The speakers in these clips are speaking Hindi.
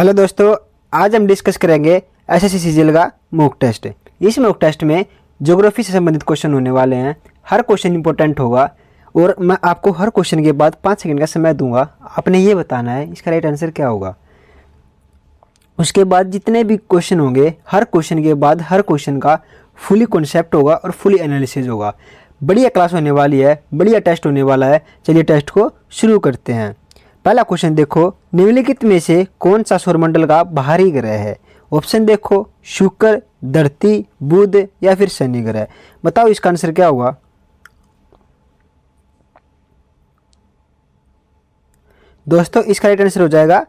हेलो दोस्तों, आज हम डिस्कस करेंगे एसएससी सीजीएल का मॉक टेस्ट। इस मॉक टेस्ट में ज्योग्राफी से संबंधित क्वेश्चन होने वाले हैं। हर क्वेश्चन इंपॉर्टेंट होगा और मैं आपको हर क्वेश्चन के बाद 5 सेकंड का समय दूंगा। आपने ये बताना है इसका राइट आंसर क्या होगा। उसके बाद जितने भी क्वेश्चन होंगे, हर क्वेश्चन के बाद हर क्वेश्चन का फुली कॉन्सेप्ट होगा और फुली एनालिसिस होगा। बढ़िया क्लास होने वाली है, बढ़िया टेस्ट होने वाला है। चलिए टेस्ट को शुरू करते हैं। पहला क्वेश्चन देखो, निम्नलिखित में से कौन सा सौरमंडल का बाहरी ग्रह है। ऑप्शन देखो, शुक्र, धरती, बुध या फिर शनि ग्रह। बताओ इसका आंसर क्या होगा। दोस्तों इसका राइट आंसर हो जाएगा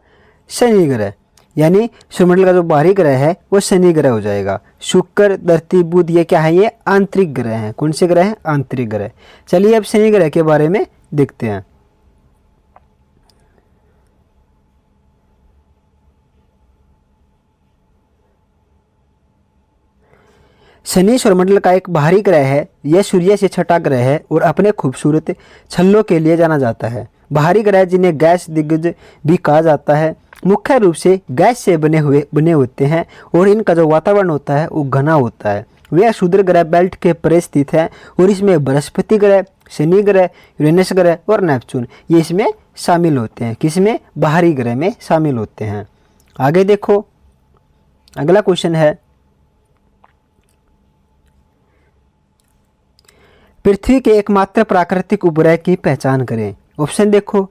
शनि ग्रह, यानी सौरमंडल का जो बाहरी ग्रह है वो शनि ग्रह हो जाएगा। शुक्र, धरती, बुध ये क्या है, ये आंतरिक ग्रह हैं। कौन से ग्रह हैं? आंतरिक ग्रह। चलिए अब शनि ग्रह के बारे में देखते हैं। शनि सौरमंडल का एक बाहरी ग्रह है। यह सूर्य से छठा ग्रह है और अपने खूबसूरत छल्लों के लिए जाना जाता है। बाहरी ग्रह जिन्हें गैस दिग्गज भी कहा जाता है, मुख्य रूप से गैस से बने होते हैं और इनका जो वातावरण होता है वो घना होता है। वे क्षुद्र ग्रह बेल्ट के परे स्थित है और इसमें बृहस्पति ग्रह, शनि ग्रह, यूरेनस ग्रह और नेपच्यून ये इसमें शामिल होते हैं। किसमें? बाहरी ग्रह में शामिल होते हैं। आगे देखो, अगला क्वेश्चन है, पृथ्वी के एकमात्र प्राकृतिक उपग्रह की पहचान करें। ऑप्शन देखो,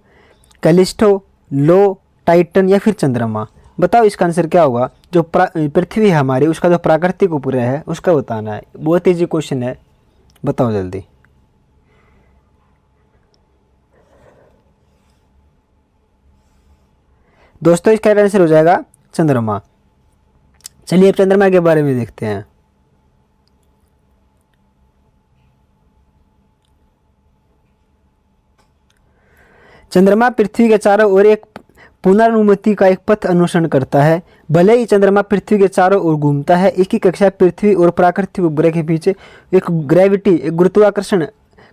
कैलिस्टो, लो, टाइटन या फिर चंद्रमा। बताओ इसका आंसर क्या होगा। जो पृथ्वी है हमारी, उसका जो प्राकृतिक उपग्रह है उसका बताना है। बहुत ईजी क्वेश्चन है, बताओ जल्दी। दोस्तों इसका आंसर हो जाएगा चंद्रमा। चलिए अब चंद्रमा के बारे में देखते हैं। चंद्रमा पृथ्वी के चारों ओर एक पुनरानुमति का एक पथ अनुसरण करता है। भले ही चंद्रमा पृथ्वी के चारों ओर घूमता है, इसकी कक्षा पृथ्वी और प्राकृतिक उपग्रह के बीच एक गुरुत्वाकर्षण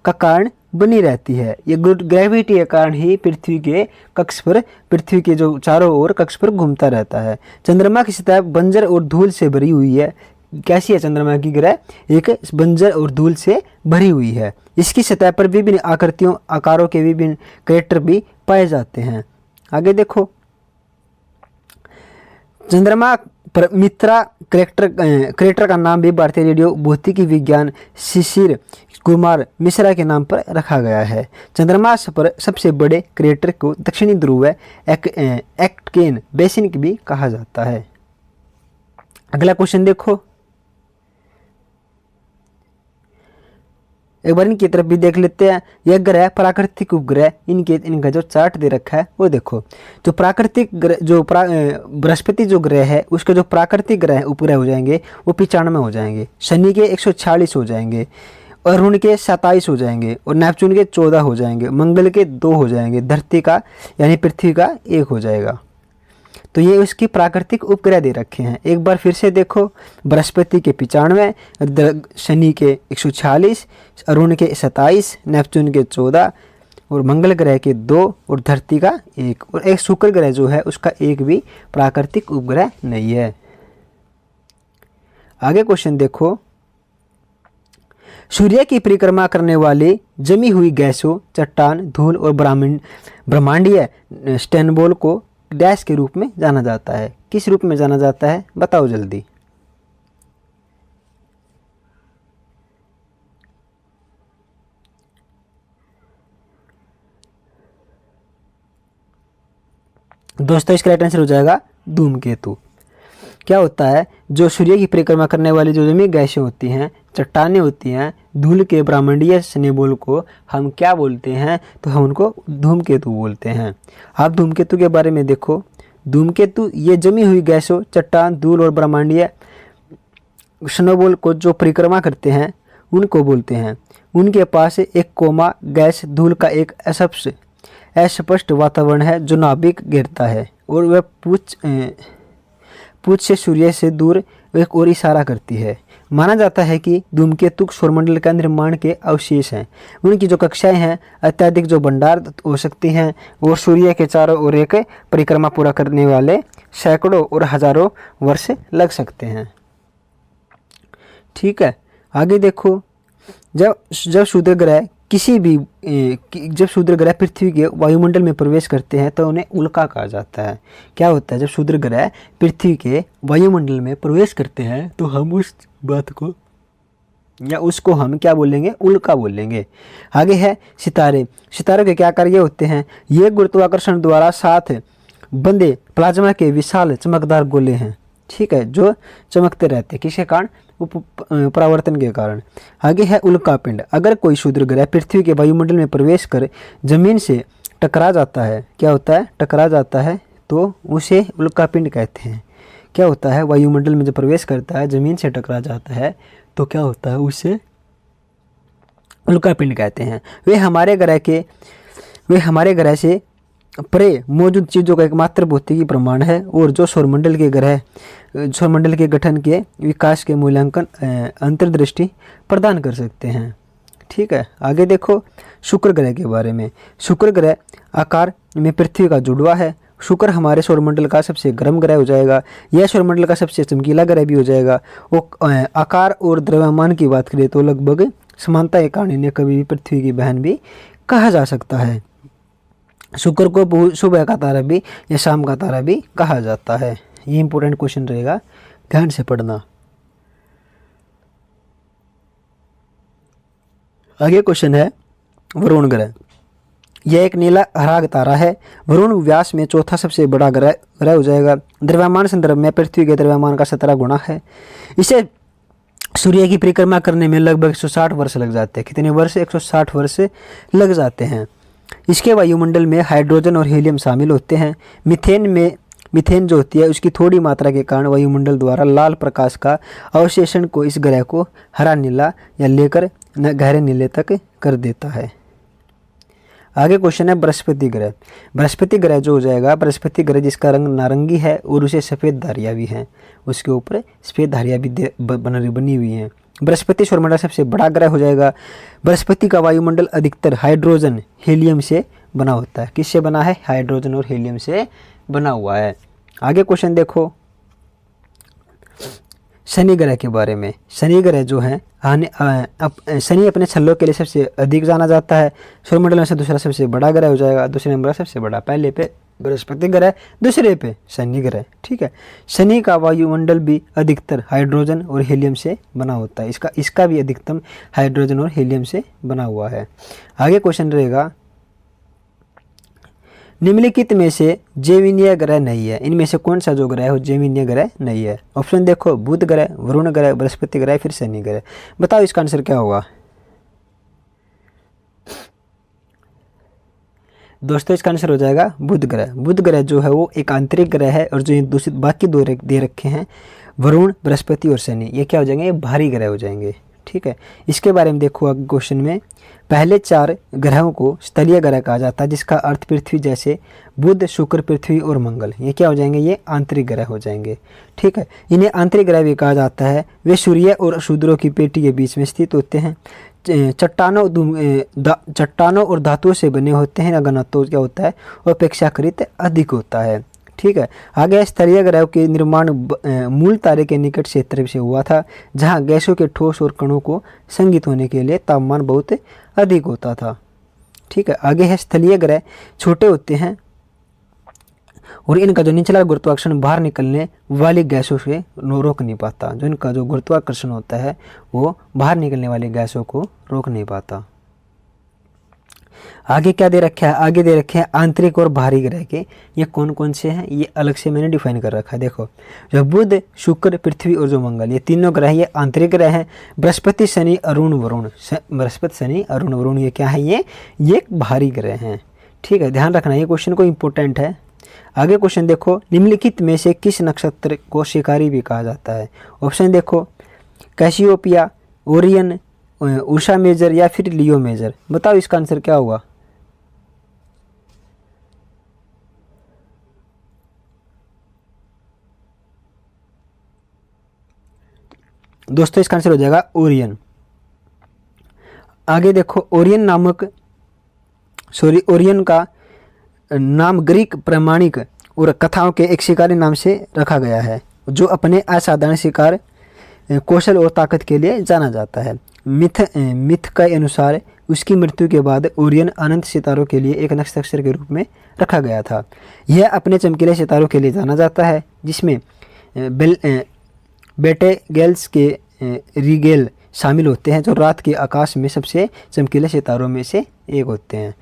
का कारण बनी रहती है। ये ग्रेविटी के कारण ही पृथ्वी के कक्ष पर, पृथ्वी के जो चारों ओर कक्ष पर घूमता रहता है। चंद्रमा की सतह बंजर और धूल से भरी हुई है। कैसी है चंद्रमा की ग्रह? एक बंजर और धूल से भरी हुई है। इसकी सतह पर विभिन्न आकृतियों, आकारों के विभिन्न क्रेटर भी पाए जाते हैं। आगे देखो, चंद्रमा पर मित्रा क्रेटर का नाम भी भारतीय रेडियो भौतिकी विज्ञान शिशिर कुमार मिश्रा के नाम पर रखा गया है। चंद्रमा पर सबसे बड़े क्रेटर को दक्षिणी ध्रुव एक्टकेन बेसिन भी कहा जाता है। अगला क्वेश्चन देखो, एक बार इनकी तरफ भी देख लेते हैं। यह ग्रह प्राकृतिक उपग्रह, इनका जो चार्ट दे रखा है वो देखो। जो प्राकृतिक ग्रह, जो बृहस्पति जो ग्रह है उसके जो प्राकृतिक ग्रह उपग्रह हो जाएंगे वो 95 हो जाएंगे। शनि के 146 हो जाएंगे, अरुण के 27 हो जाएंगे और नेपच्यून के 14 हो जाएंगे। मंगल के 2 हो जाएंगे। धरती का यानी पृथ्वी का 1 हो जाएगा। तो ये उसकी प्राकृतिक उपग्रह दे रखे हैं। एक बार फिर से देखो, बृहस्पति के 95, शनि के 146, अरुण के 27, नेपच्यून के 14 और मंगल ग्रह के 2 और धरती का 1 और एक शुक्र ग्रह जो है उसका 1 भी प्राकृतिक उपग्रह नहीं है। आगे क्वेश्चन देखो, सूर्य की परिक्रमा करने वाली जमी हुई गैसों, चट्टान, धूल और ब्रह्मांडीय स्टेनबोल को डैश के रूप में जाना जाता है। किस रूप में जाना जाता है? बताओ जल्दी। दोस्तों इसका राइट आंसर हो जाएगा धूमकेतु। क्या होता है, जो सूर्य की परिक्रमा करने वाली जो जमी गैसें होती हैं, चट्टानें होती हैं, धूल के ब्रह्मांडीय स्नेबोल को हम क्या बोलते हैं? तो हम उनको धूमकेतु बोलते हैं। आप धूमकेतु के बारे में देखो। धूमकेतु ये जमी हुई गैसों, चट्टान, धूल और ब्रह्मांडीय स्नोबॉल को जो परिक्रमा करते हैं उनको बोलते हैं। उनके पास एक कोमा गैस धूल का एक अस्पष्ट वातावरण है जो नाभिक घेरता है और वह पूछ से सूर्य से दूर एक और इशारा करती है। माना जाता है कि धूमकेतु सौरमंडल का निर्माण के अवशेष हैं। उनकी जो कक्षाएं हैं अत्यधिक जो भंडार हो सकती हैं और सूर्य के चारों ओर एक परिक्रमा पूरा करने वाले सैकड़ों और हजारों वर्ष लग सकते हैं। ठीक है, आगे देखो, जब जब क्षुद्र ग्रह किसी भी जब क्षुद्र ग्रह पृथ्वी के वायुमंडल में प्रवेश करते हैं तो उन्हें उल्का कहा जाता है। क्या होता है, जब क्षुद्र ग्रह पृथ्वी के वायुमंडल में प्रवेश करते हैं तो हम उस बात को या उसको हम क्या बोलेंगे, उल्का बोलेंगे। आगे है सितारे। सितारों के क्या कार्य होते हैं, ये गुरुत्वाकर्षण द्वारा साथ बंधे प्लाज्मा के विशाल चमकदार गोले हैं। ठीक है, जो चमकते रहते हैं, किसके कारण, परावर्तन के कारण। आगे है उल्कापिंड। अगर कोई क्षुद्र ग्रह पृथ्वी के वायुमंडल में प्रवेश कर जमीन से टकरा जाता है, क्या होता है, टकरा जाता है, तो उसे उल्कापिंड कहते हैं। क्या होता है, वायुमंडल में जब प्रवेश करता है, जमीन से टकरा जाता है, तो क्या होता है, उसे उल्कापिंड कहते हैं। वे हमारे ग्रह से परे मौजूद चीज़ों का एकमात्र भौतिकी प्रमाण है और जो सौरमंडल के गठन के विकास के मूल्यांकन अंतर्दृष्टि प्रदान कर सकते हैं। ठीक है, आगे देखो शुक्र ग्रह के बारे में। शुक्र ग्रह आकार में पृथ्वी का जुड़वा है। शुक्र हमारे सौरमंडल का सबसे गर्म ग्रह हो जाएगा। यह सौरमंडल का सबसे चमकीला ग्रह भी हो जाएगा। वो आकार और द्रव्यमान की बात करें तो लगभग समानता के कारण इन्हें कभी भी पृथ्वी की बहन भी कहा जा सकता है। शुक्र को सुबह का तारा भी या शाम का तारा भी कहा जाता है। ये इंपॉर्टेंट क्वेश्चन रहेगा, ध्यान से पढ़ना। आगे क्वेश्चन है वरुण ग्रह। यह एक नीला हरा तारा है। वरुण व्यास में चौथा सबसे बड़ा ग्रह हो जाएगा। द्रव्यमान संदर्भ में पृथ्वी के द्रव्यमान का 17 गुना है। इसे सूर्य की परिक्रमा करने में लगभग 160 वर्ष लग जाते हैं। कितने वर्ष, 160 वर्ष लग जाते हैं। इसके वायुमंडल में हाइड्रोजन और हीलियम शामिल होते हैं। मीथेन जो होती है उसकी थोड़ी मात्रा के कारण वायुमंडल द्वारा लाल प्रकाश का अवशेषण को इस ग्रह को हरा नीला या लेकर गहरे नीले तक कर देता है। आगे क्वेश्चन है बृहस्पति ग्रह। बृहस्पति ग्रह जो हो जाएगा, बृहस्पति ग्रह जिसका रंग नारंगी है और उसे सफ़ेद धारियाँ भी हैं, उसके ऊपर सफ़ेद धारियाँ भी बनी हुई हैं। बृहस्पति सौरमंडल सबसे बड़ा ग्रह हो जाएगा। बृहस्पति का वायुमंडल अधिकतर हाइड्रोजन हीलियम से बना होता है। किससे बना है, हाइड्रोजन और हीलियम से बना हुआ है। आगे क्वेश्चन देखो शनि ग्रह के बारे में। शनि ग्रह जो है शनि अपने छल्लों के लिए सबसे अधिक जाना जाता है। सौरमंडल में से दूसरा सबसे बड़ा ग्रह हो जाएगा। दूसरे नंबर सबसे बड़ा, पहले पे बृहस्पति ग्रह, दूसरे पे शनि ग्रह। ठीक है, शनि का वायुमंडल भी अधिकतर हाइड्रोजन और हीलियम से बना होता है। इसका भी अधिकतम हाइड्रोजन और हीलियम से बना हुआ है। आगे क्वेश्चन रहेगा निम्नलिखित में से जैविनीय ग्रह नहीं है। इनमें से कौन सा जो ग्रह है वो जैविनीय ग्रह नहीं है। ऑप्शन देखो, बुध ग्रह, वरुण ग्रह, बृहस्पति ग्रह, फिर शनि ग्रह। बताओ इसका आंसर क्या होगा। दोस्तों इसका आंसर हो जाएगा बुध ग्रह। बुध ग्रह जो है वो एक आंतरिक ग्रह है और जो दूसरे बाकी दो दे रखे हैं वरुण, बृहस्पति और शनि, ये क्या हो जाएंगे, ये भारी ग्रह हो जाएंगे। ठीक है, इसके बारे में देखो अगले क्वेश्चन में। पहले 4 ग्रहों को स्थलीय ग्रह कहा जाता है, जिसका अर्थ पृथ्वी जैसे बुध, शुक्र, पृथ्वी और मंगल, ये क्या हो जाएंगे, ये आंतरिक ग्रह हो जाएंगे। ठीक है, इन्हें आंतरिक ग्रह भी कहा जाता है। वे सूर्य और क्षुद्रों की पेटी के बीच में स्थित होते हैं। चट्टानों और धातुओं से बने होते हैं। घनत्व क्या होता है, वो अपेक्षाकृत अधिक होता है। ठीक है, आगे स्थलीय ग्रह के निर्माण मूल तारे के निकट क्षेत्र से हुआ था, जहां गैसों के ठोस और कणों को संगीत होने के लिए तापमान बहुत अधिक होता था। ठीक है, आगे है स्थलीय ग्रह छोटे होते हैं और इनका जो निचला गुरुत्वाकर्षण बाहर निकलने वाली गैसों से रोक नहीं पाता। जो इनका जो गुरुत्वाकर्षण होता है वो बाहर निकलने वाली गैसों को रोक नहीं पाता। आगे क्या दे रखा है, आगे दे रखे हैं आंतरिक और बाहरी ग्रह के। ये कौन कौन से हैं, ये अलग से मैंने डिफाइन कर रखा है। देखो, जो बुध, शुक्र, पृथ्वी और जो मंगल, ये तीनों ग्रह ये आंतरिक ग्रह हैं। बृहस्पति, शनि, अरुण, वरुण, बृहस्पति, शनि, अरुण, वरुण, ये क्या है, ये बाहरी ग्रह हैं। ठीक है, ध्यान रखना, ये क्वेश्चन को इंपॉर्टेंट है। आगे क्वेश्चन देखो, निम्नलिखित में से किस नक्षत्र को शिकारी भी कहा जाता है। ऑप्शन देखो, कैसियोपिया, ओरियन, उषा मेजर या फिर लियो मेजर। बताओ इसका आंसर क्या होगा। दोस्तों इसका आंसर हो जाएगा ओरियन। आगे देखो, ओरियन का नाम ग्रीक प्रमाणिक और कथाओं के एक शिकारी नाम से रखा गया है, जो अपने असाधारण शिकार कौशल और ताकत के लिए जाना जाता है। मिथ के अनुसार उसकी मृत्यु के बाद ओरियन अनंत सितारों के लिए एक नक्षत्र के रूप में रखा गया था। यह अपने चमकीले सितारों के लिए जाना जाता है, जिसमें बेटेगेल्स के रिगेल शामिल होते हैं, जो रात के आकाश में सबसे चमकीले सितारों में से एक होते हैं।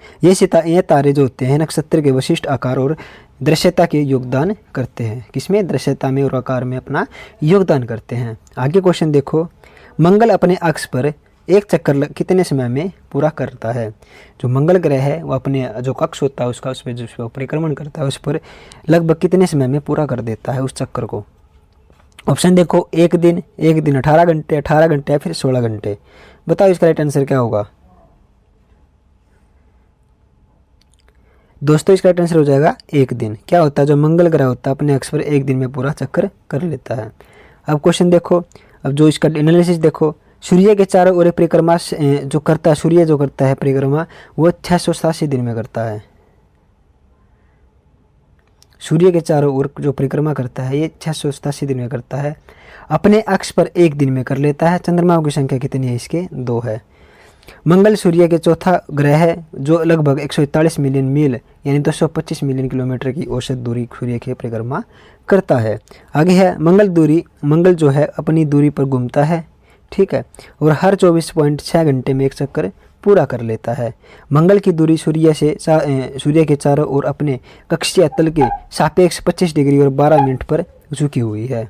ये तारे जो होते हैं नक्षत्र के विशिष्ट आकार और दृश्यता के योगदान करते हैं। किसमें? दृश्यता में और आकार में अपना योगदान करते हैं। आगे क्वेश्चन देखो, मंगल अपने अक्ष पर एक चक्कर कितने समय में पूरा करता है? जो मंगल ग्रह है वो अपने जो कक्ष होता है उसका, उस पर जो परिक्रमण करता है उस पर लगभग कितने समय में पूरा कर देता है उस चक्कर को? ऑप्शन देखो, एक दिन 18 घंटे, 18 घंटे या फिर 16 घंटे। बताओ इसका राइट आंसर क्या होगा? दोस्तों इसका राइट आंसर हो जाएगा एक दिन। क्या होता है, जो मंगल ग्रह होता है अपने अक्ष पर एक दिन में पूरा चक्कर कर लेता है। अब क्वेश्चन देखो, अब जो इसका एनालिसिस देखो, सूर्य के चारों ओर परिक्रमा जो करता है, सूर्य जो करता है परिक्रमा, वो 687 दिन में करता है। सूर्य के चारों ओर जो परिक्रमा करता है ये 687 दिन में करता है। अपने अक्ष पर एक दिन में कर लेता है। चंद्रमाओं की संख्या कितनी है? इसके 2 है। मंगल सूर्य के चौथा ग्रह है, जो लगभग 141 मिलियन मील यानी 225 मिलियन किलोमीटर की औसत दूरी सूर्य की परिक्रमा करता है। आगे है, मंगल जो है अपनी दूरी पर घूमता है, ठीक है, और हर 24.6 घंटे में एक चक्कर पूरा कर लेता है। मंगल की दूरी सूर्य के चारों ओर अपने कक्षीय तल के सापेक्ष 25 डिग्री और 12 मिनट पर झुकी हुई है,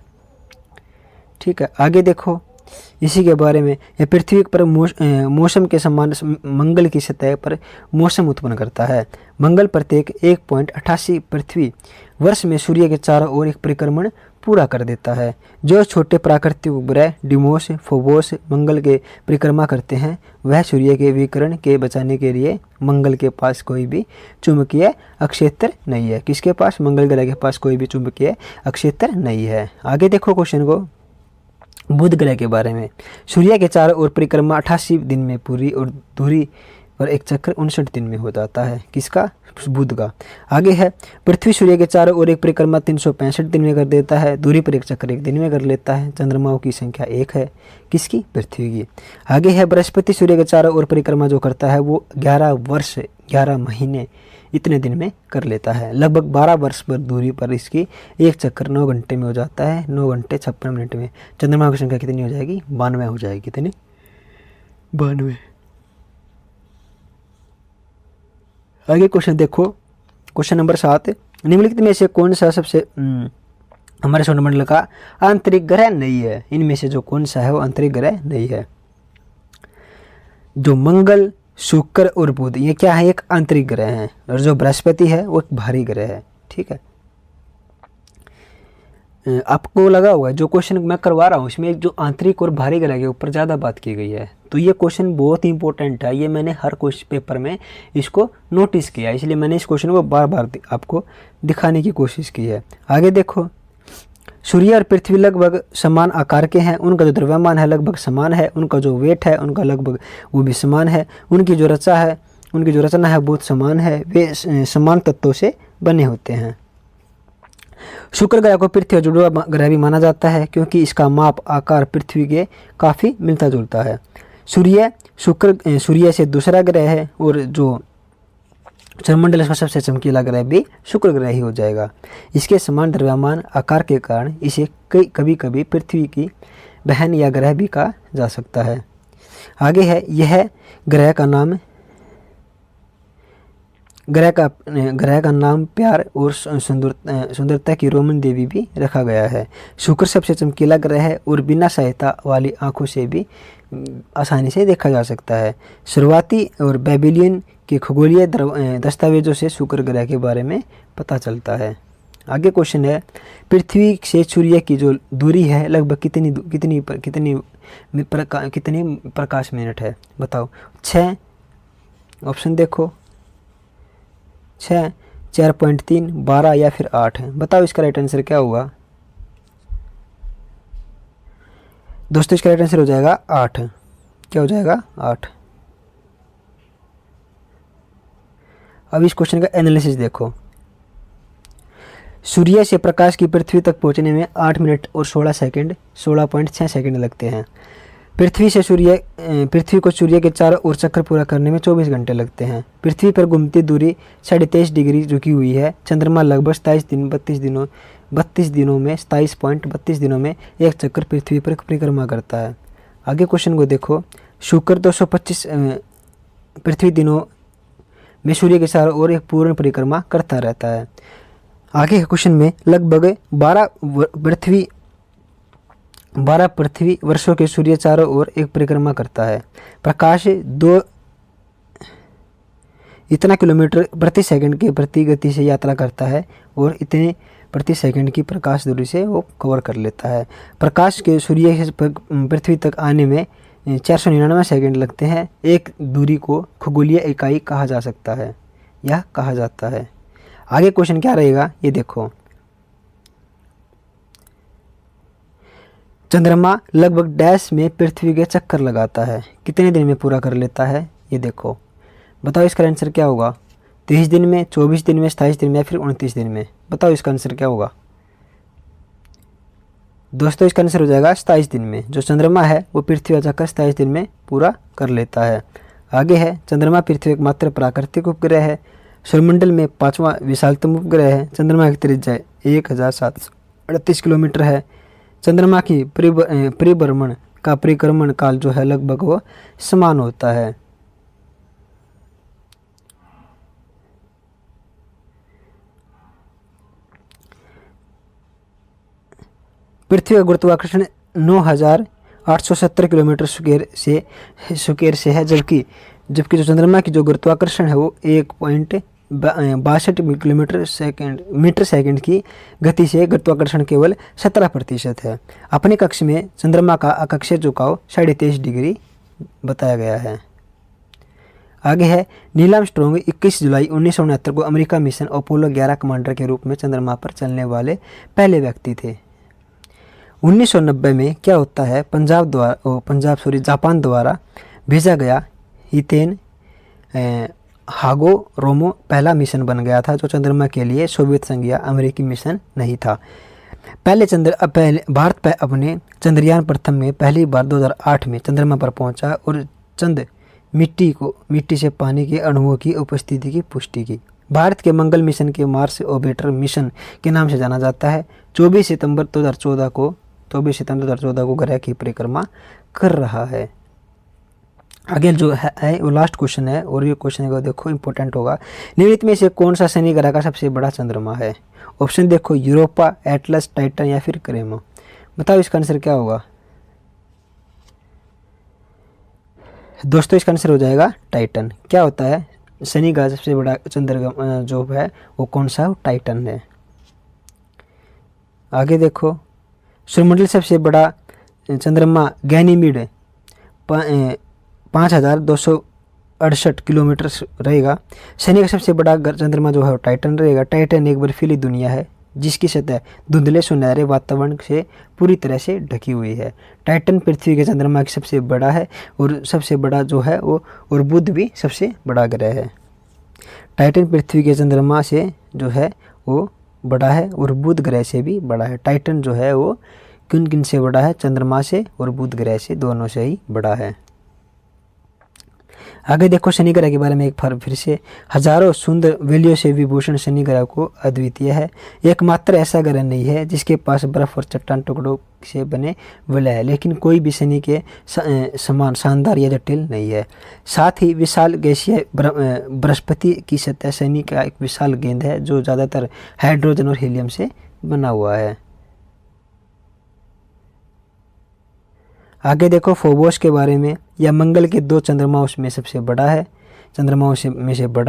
ठीक है। आगे देखो इसी के बारे में, यह पृथ्वी पर मौसम के समान मंगल की सतह पर मौसम उत्पन्न करता है। मंगल प्रत्येक 1.88 पृथ्वी वर्ष में सूर्य के चारों ओर एक परिक्रमण पूरा कर देता है। जो छोटे प्राकृतिक उपग्रह डिमोस, फोबोस मंगल के परिक्रमा करते हैं, वह सूर्य के विकिरण के बचाने के लिए मंगल के पास कोई भी चुंबकीय अक्षेत्र नहीं है। किसके पास? मंगल ग्रह के पास कोई भी चुंबकीय अक्षेत्र नहीं है। आगे देखो क्वेश्चन को, बुध ग्रह के बारे में। सूर्य के चारों ओर परिक्रमा 88 दिन में पूरी और दूरी पर एक चक्कर 59 दिन में हो जाता है। किसका? बुध का। आगे है, पृथ्वी सूर्य के चारों ओर एक परिक्रमा 365 दिन में कर देता है। दूरी पर एक चक्कर एक दिन में कर लेता है। चंद्रमाओं की संख्या 1 है। किसकी? पृथ्वी की। आगे है, बृहस्पति सूर्य के चारों ओर परिक्रमा जो करता है वो 11 वर्ष 11 महीने इतने दिन में कर लेता है। लगभग 12 वर्ष पर दूरी पर इसकी एक चक्कर 9 घंटे में हो जाता है। 9 घंटे 56 मिनट में। चंद्रमा की संख्या कितनी हो जाएगी? 92 हो जाएगी। कितनी? 92। आगे क्वेश्चन देखो, क्वेश्चन नंबर 7, निम्नलिखित में से कौन सा सबसे हमारे सौरमंडल का आंतरिक ग्रह नहीं है? इनमें से जो कौन सा है वो आंतरिक ग्रह नहीं है? जो मंगल, शुक्र और बुध ये क्या है? एक आंतरिक ग्रह है, और जो बृहस्पति है वो एक बाहरी ग्रह है, ठीक है। आपको लगा हुआ है जो क्वेश्चन मैं करवा रहा हूँ इसमें जो आंतरिक और बाहरी ग्रह के ऊपर ज़्यादा बात की गई है, तो ये क्वेश्चन बहुत ही इंपॉर्टेंट है। ये मैंने हर क्वेश्चन पेपर में इसको नोटिस किया, इसलिए मैंने इस क्वेश्चन को बार बार आपको दिखाने की कोशिश की है। आगे देखो, सूर्य और पृथ्वी लगभग समान आकार के हैं। उनका जो द्रव्यमान है लगभग समान है। उनका जो वेट है उनका लगभग वो भी समान है। उनकी जो रचना है बहुत समान है। वे समान तत्वों से बने होते हैं। शुक्र ग्रह को पृथ्वी जुड़वा ग्रह भी माना जाता है, क्योंकि इसका माप आकार पृथ्वी के काफ़ी मिलता जुलता है। सूर्य से दूसरा ग्रह है, और जो सौरमंडल का सबसे चमकीला ग्रह भी शुक्र ग्रह ही हो जाएगा। इसके समान द्रव्यमान आकार के कारण इसे कभी कभी पृथ्वी की बहन या ग्रह भी कहा जा सकता है। आगे है, यह ग्रह का नाम प्यार और सुंदरता की रोमन देवी भी रखा गया है। शुक्र सबसे चमकीला ग्रह है और बिना सहायता वाली आंखों से भी आसानी से देखा जा सकता है। शुरुआती और बेबीलियन के खगोलीय दस्तावेजों से शुक्र ग्रह के बारे में पता चलता है। आगे क्वेश्चन है, पृथ्वी से सूर्य की जो दूरी है लगभग कितनी प्रकाश मिनट है? बताओ। 6, ऑप्शन देखो, 6, 4.3, 12 या फिर 8 है। बताओ इसका राइट आंसर क्या होगा? दोस्तों इसका राइट आंसर हो जाएगा 8। क्या हो जाएगा? 8। अब इस क्वेश्चन का एनालिसिस देखो। सूर्य से प्रकाश की पृथ्वी तक पहुंचने में 8 मिनट और 16 सेकंड 16.6 सेकंड लगते हैं। पृथ्वी को सूर्य के चारों ओर चक्कर पूरा करने में 24 घंटे लगते हैं। पृथ्वी पर घूमती दूरी 23.5 डिग्री झुकी हुई है। चंद्रमा लगभग 32 दिनों में 27.32 दिनों में एक चक्कर पृथ्वी पर परिक्रमा करता है। आगे क्वेश्चन को देखो। शुक्र 225 पृथ्वी दिनों में सूर्य के चारों ओर एक पूर्ण परिक्रमा करता रहता है। आगे के क्वेश्चन में लगभग 12 पृथ्वी वर्षों के सूर्य चारों ओर एक परिक्रमा करता है। प्रकाश इतना किलोमीटर प्रति सेकंड की प्रति गति से यात्रा करता है और इतने प्रति सेकंड की प्रकाश दूरी से वो कवर कर लेता है। प्रकाश के सूर्य से पृथ्वी तक आने में 499 सेकंड लगते हैं। एक दूरी को खगोलीय इकाई कहा जा सकता है या कहा जाता है। आगे क्वेश्चन क्या रहेगा ये देखो। चंद्रमा लगभग डैश में पृथ्वी के चक्कर लगाता है, कितने दिन में पूरा कर लेता है ये देखो। बताओ इसका आंसर क्या होगा? 23 दिन में, 24 दिन में, 27 दिन में या फिर 29 दिन में? बताओ इसका आंसर क्या होगा? दोस्तों इसका आंसर हो जाएगा 27 दिन में। जो चंद्रमा है वो पृथ्वी का चक्कर 27 दिन में पूरा कर लेता है। आगे है चंद्रमा पृथ्वी एक मात्र प्राकृतिक उपग्रह है। सौरमंडल में 5वां विशालतम उपग्रह है। चंद्रमा की त्रिज्या 1738 किलोमीटर है। चंद्रमा की परिभ्रमण का परिक्रमण काल जो है लगभग वो समान होता है। पृथ्वी का गुरुत्वाकर्षण 9870 किलोमीटर स्क्वायर से है, जबकि जो चंद्रमा की जो गुरुत्वाकर्षण है वो 1.62 मीटर सेकंड की गति से गुरुत्वाकर्षण केवल 17% है। अपने कक्ष में चंद्रमा का अकक्षीय झुकाव 23.5 डिग्री बताया गया है। आगे है नील आर्मस्ट्रॉन्ग 21 जुलाई 1969 को अमेरिका मिशन अपोलो 11 कमांडर के रूप में चंद्रमा पर चलने वाले पहले व्यक्ति थे। 1990 में क्या होता है? जापान द्वारा भेजा गया हीथेन हागो रोमो पहला मिशन बन गया था, जो चंद्रमा के लिए सोवियत संघ या अमेरिकी मिशन नहीं था। भारत अपने चंद्रयान प्रथम में पहली बार 2008 में चंद्रमा पर पहुंचा और चंद मिट्टी से पानी के अणुओं की उपस्थिति की पुष्टि की। भारत के मंगल मिशन के मार्स ऑर्बिटर मिशन के नाम से जाना जाता है। 24 सितंबर 2014 को ग्रह की परिक्रमा कर रहा है। आगे जो है वो लास्ट क्वेश्चन है और ये क्वेश्चन को देखो इंपॉर्टेंट होगा। निम्नलिखित में से कौन सा शनि ग्रह का सबसे बड़ा चंद्रमा है? ऑप्शन देखो यूरोपा, एटलस, टाइटन या फिर क्रेमो। बताओ इसका आंसर क्या होगा? दोस्तों इसका आंसर हो जाएगा टाइटन। क्या होता है? शनि का सबसे बड़ा चंद्रमा जो है वो कौन सा? टाइटन है। आगे देखो सूर्यमंडल सबसे बड़ा चंद्रमा गैनीमीड 5268 किलोमीटर रहेगा। शनि का सबसे बड़ा चंद्रमा जो है टाइटन रहेगा। टाइटन एक बर्फीली दुनिया है जिसकी सतह धुंधले सुनहरे वातावरण से पूरी तरह से ढकी हुई है। टाइटन पृथ्वी के चंद्रमा की सबसे बड़ा है और सबसे बड़ा जो है वो और बुध भी सबसे बड़ा ग्रह है। टाइटन पृथ्वी के चंद्रमा से जो है वो बड़ा है और बुध ग्रह से भी बड़ा है। टाइटन जो है वो किन किन से बड़ा है? चंद्रमा से और बुध ग्रह से, दोनों से ही बड़ा है। आगे देखो शनि ग्रह के बारे में एक बार फिर से। हजारों सुंदर वेलियों से विभूषण शनि ग्रह को अद्वितीय है। एकमात्र ऐसा ग्रह नहीं है जिसके पास बर्फ और चट्टान टुकड़ों से बने वलय है, लेकिन कोई भी शनि के समान शानदार या जटिल नहीं है। साथ ही विशाल गैसीय बृहस्पति की सतह शनि का एक विशाल गेंद है जो ज़्यादातर हाइड्रोजन और हीलियम से बना हुआ है। आगे देखो फोबोस के बारे में। यह मंगल के 2 चंद्रमाओं में सबसे बड़ा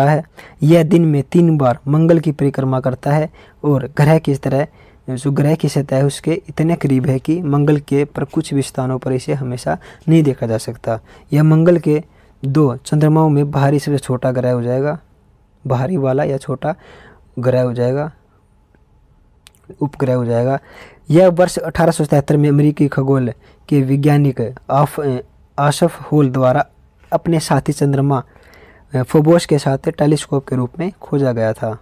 है। यह दिन में 3 बार मंगल की परिक्रमा करता है और ग्रह की तरह जो ग्रह की सतह है उसके इतने करीब है कि मंगल के पर कुछ भी स्थानों पर इसे हमेशा नहीं देखा जा सकता। यह मंगल के 2 चंद्रमाओं में बाहरी सबसे छोटा ग्रह हो जाएगा, बाहरी वाला या छोटा ग्रह हो जाएगा, उपग्रह हो जाएगा। यह वर्ष 1877 में अमेरिकी खगोल के वैज्ञानिक आसफ होल द्वारा अपने साथी चंद्रमा फोबोस के साथ टेलीस्कोप के रूप में खोजा गया था।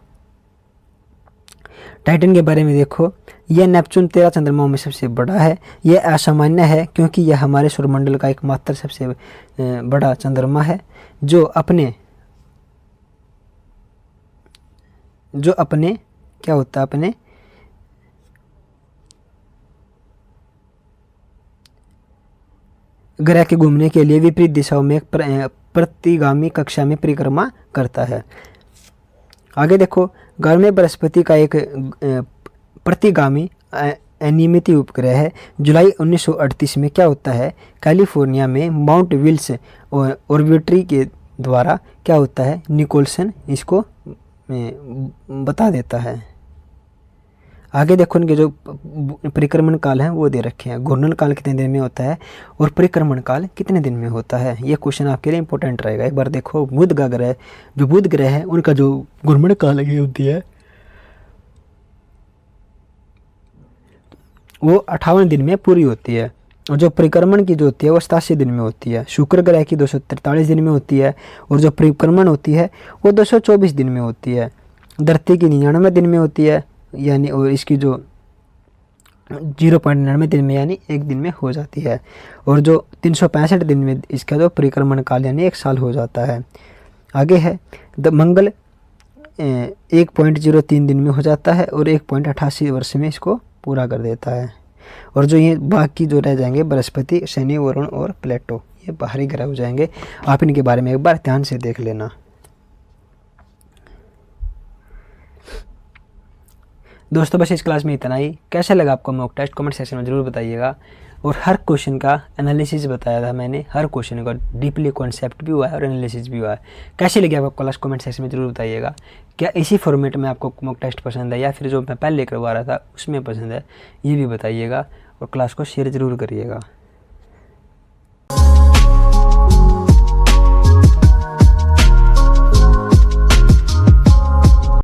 टाइटन के बारे में देखो, यह नेपच्यून 13 चंद्रमाओं में सबसे बड़ा है। यह असामान्य है क्योंकि यह हमारे सौरमंडल का एकमात्र सबसे बड़ा चंद्रमा है जो अपने क्या होता है, अपने ग्रह के घूमने के लिए विपरीत दिशाओं में प्रतिगामी कक्षा में परिक्रमा करता है। आगे देखो, घर में बृहस्पति का एक प्रतिगामी अनियमित उपग्रह है। जुलाई 1938 में क्या होता है, कैलिफोर्निया में माउंट विल्स ऑर्बिटरी के द्वारा क्या होता है, निकोलसन इसको बता देता है। आगे देखो, उनके जो परिक्रमण काल हैं वो दे रखे हैं। घूर्णन काल कितने दिन में होता है और परिक्रमण काल कितने दिन में होता है, ये क्वेश्चन आपके लिए इंपॉर्टेंट रहेगा। एक बार देखो, बुध का ग्रह, जो बुध ग्रह है उनका जो घूर्णन काल होती है वो 58 दिन में पूरी होती है, और जो परिक्रमण की जो होती है वो 87 दिन में होती है। शुक्र ग्रह की 243 दिन में होती है, और जो परिक्रमण होती है वो 224 दिन में होती है। धरती की 99 दिन में होती है, यानी, और इसकी जो 0.99 दिन में यानी एक दिन में हो जाती है, और जो 365 दिन में इसका जो परिक्रमण काल यानी 1 साल हो जाता है। आगे है मंगल 1.03 दिन में हो जाता है और 1.88 वर्ष में इसको पूरा कर देता है। और जो ये बाकी जो रह जाएंगे बृहस्पति, शनि, वरुण और प्लेटो, ये बाहरी ग्रह हो जाएंगे। आप इनके बारे में एक बार ध्यान से देख लेना। दोस्तों बस इस क्लास में इतना ही। कैसा लगा आपको मॉक टेस्ट, कमेंट सेक्शन में ज़रूर बताइएगा। और हर क्वेश्चन का एनालिसिस बताया था मैंने, हर क्वेश्चन का डीपली कॉन्सेप्ट भी हुआ है और एनालिसिस भी हुआ है। कैसी लगी आपको क्लास, कमेंट सेक्शन में ज़रूर बताइएगा। क्या इसी फॉर्मेट में आपको मॉक टेस्ट पसंद है या फिर जो मैं पहले करवा रहा था उसमें पसंद है, ये भी बताइएगा। और क्लास को शेयर ज़रूर करिएगा।